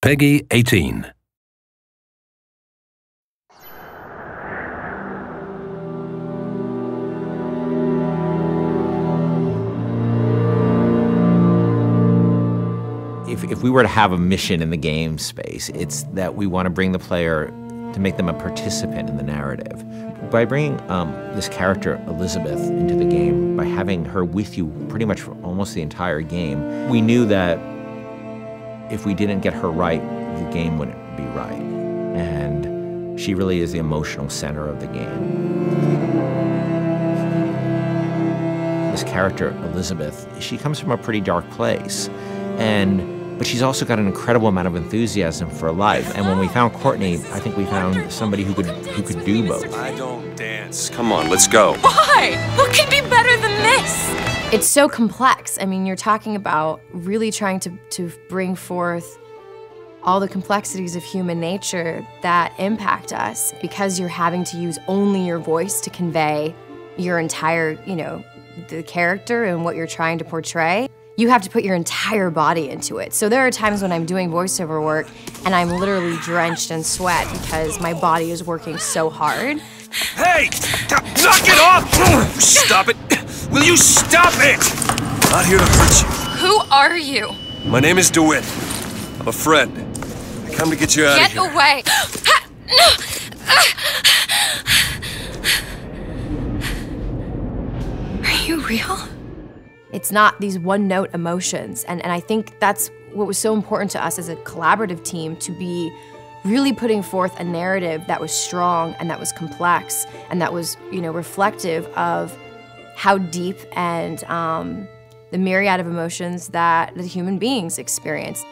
Peggy 18. If we were to have a mission in the game space, it's that we want to bring the player to make them a participant in the narrative. By bringing this character, Elizabeth, into the game, by having her with you pretty much for almost the entire game, we knew that if we didn't get her right, the game wouldn't be right. And she really is the emotional center of the game. This character, Elizabeth, she comes from a pretty dark place. But she's also got an incredible amount of enthusiasm for life. And when we found Courtney, I think we found somebody who could do both. I don't dance. Come on, let's go. Why? What could be better than this? It's so complex. I mean, you're talking about really trying to bring forth all the complexities of human nature that impact us because you're having to use only your voice to convey your entire, the character and what you're trying to portray. You have to put your entire body into it. So there are times when I'm doing voiceover work and I'm literally drenched in sweat because my body is working so hard. Hey! Knock it off! Stop it! Will you stop it? I'm not here to hurt you. Who are you? My name is DeWitt. I'm a friend. I come to get you out of here. Get away! Are you real? It's not these one-note emotions, and I think that's what was so important to us as a collaborative team, to be really putting forth a narrative that was strong and that was complex and that was, reflective of how deep and the myriad of emotions that the human beings experience.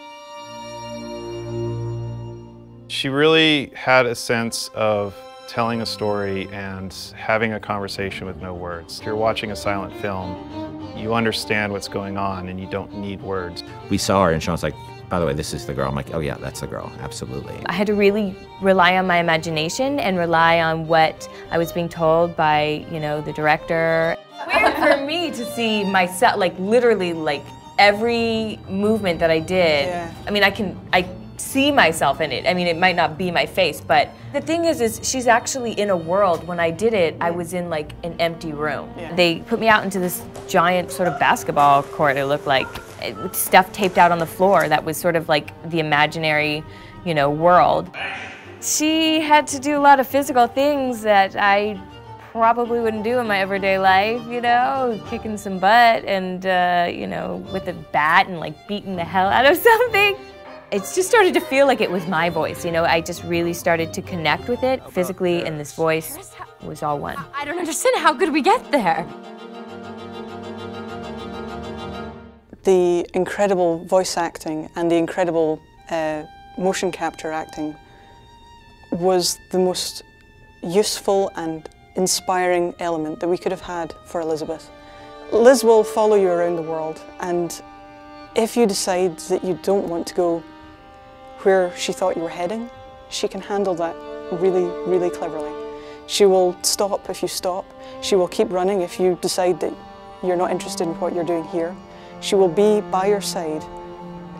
She really had a sense of telling a story and having a conversation with no words. If you're watching a silent film, you understand what's going on and you don't need words. We saw her and Sean's like, by the way, this is the girl. I'm like, oh yeah, that's the girl, absolutely. I had to really rely on my imagination and rely on what I was being told by, the director. Weird for me to see myself, literally, every movement that I did. Yeah. I mean, I see myself in it. I mean, it might not be my face, but the thing is she's actually in a world. When I did it, I was in an empty room. Yeah. They put me out into this giant sort of basketball court, it looked like, with stuff taped out on the floor that was sort of like the imaginary, world. She had to do a lot of physical things that I probably wouldn't do in my everyday life, kicking some butt and, with a bat and beating the hell out of something. It just started to feel like it was my voice, I just really started to connect with it physically, and this voice was all one. I don't understand, how could we get there? The incredible voice acting and the incredible motion capture acting was the most useful and inspiring element that we could have had for Elizabeth. Liz will follow you around the world, and if you decide that you don't want to go where she thought you were heading, she can handle that really, really cleverly. She will stop if you stop. She will keep running if you decide that you're not interested in what you're doing here. She will be by your side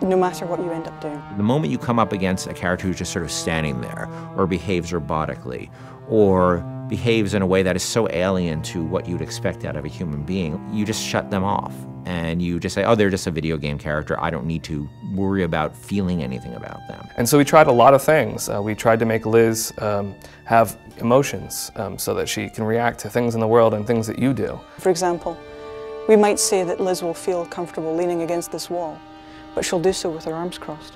no matter what you end up doing. The moment you come up against a character who's just sort of standing there, or behaves robotically, or behaves in a way that is so alien to what you'd expect out of a human being, you just shut them off. And you just say, oh, they're just a video game character. I don't need to worry about feeling anything about them. And so we tried a lot of things. We tried to make Liz have emotions so that she can react to things in the world and things that you do. For example, we might say that Liz will feel comfortable leaning against this wall, but she'll do so with her arms crossed.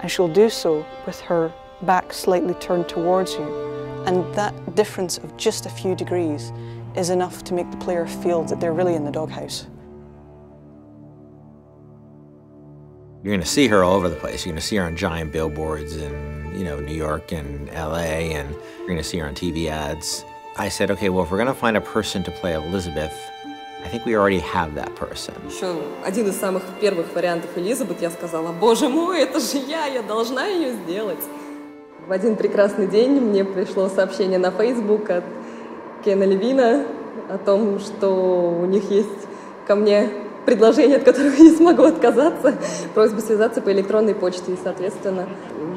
And she'll do so with her back slightly turned towards you. And that difference of just a few degrees is enough to make the player feel that they're really in the doghouse. You're going to see her all over the place. You're going to see her on giant billboards in, New York and LA, and you're going to see her on TV ads. I said, okay, well, if we're going to find a person to play Elizabeth, I think we already have that person. Еще один из самых первых вариантов Элизабет, я сказала, боже мой, это же я должна ее сделать. В один прекрасный день мне пришло сообщение на Facebook от Кена Левина о том, что у них есть ко мне предложение, от которого я не смогу отказаться. Просьба связаться по электронной почте. И, соответственно,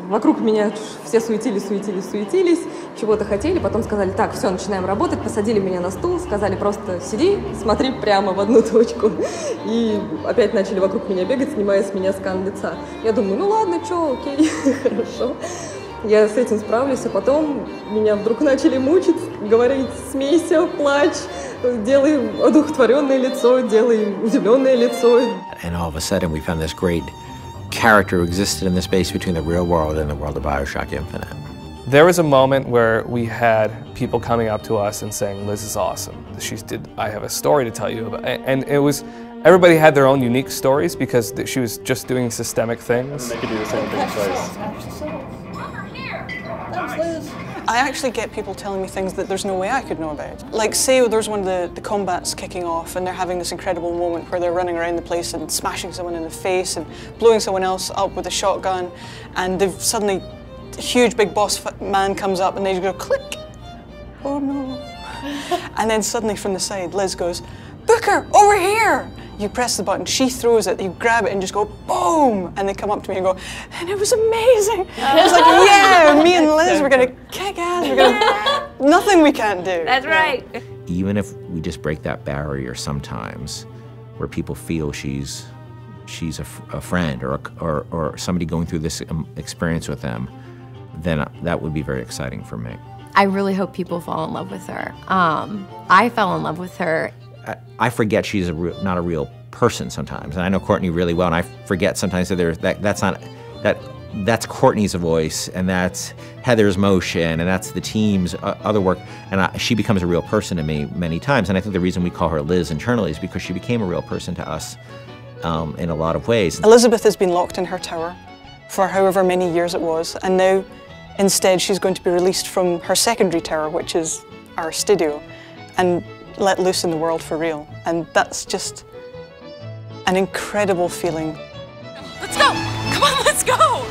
вокруг меня все суетились, чего-то хотели. Потом сказали, так, все, начинаем работать. Посадили меня на стул, сказали, просто сиди, смотри прямо в одну точку. И опять начали вокруг меня бегать, снимая с меня скан лица. Я думаю, ну ладно, что, окей, хорошо. Я с этим справлюсь, а потом меня вдруг начали мучить, говорить, смейся, плачь, делай одухотворенное лицо, делай удивленное лицо. And all of a sudden we found this great character who existed in the space between the real world and the world of BioShock Infinite. There was a moment where we had people coming up to us and saying, Liz is awesome. I have a story to tell you about. And it was, everybody had their own unique stories because she was just doing systemic things. They could do the same thing twice. I actually get people telling me things that there's no way I could know about. Like, say there's one of the combat's kicking off and they're having this incredible moment where they're running around the place and smashing someone in the face and blowing someone else up with a shotgun, and they've suddenly, a huge big boss man comes up and they just go click. Oh no. And then suddenly from the side, Liz goes, Booker, over here! You press the button, she throws it, you grab it and just go boom! And they come up to me and go, and it was amazing! I was like, yeah, me and Liz, we're gonna kick ass, we're gonna, nothing we can't do. That's right. Even if we just break that barrier sometimes, where people feel she's a friend or somebody going through this experience with them, then that would be very exciting for me. I really hope people fall in love with her. I fell in love with her. I forget she's not a real person sometimes, and I know Courtney really well, and I forget sometimes that that's Courtney's voice, and that's Heather's motion, and that's the team's other work, and she becomes a real person to me many times. And I think the reason we call her Liz internally is because she became a real person to us in a lot of ways. Elizabeth has been locked in her tower for however many years it was, and now instead she's going to be released from her secondary tower, which is our studio, and let loose in the world for real. And that's just an incredible feeling. Let's go! Come on, let's go!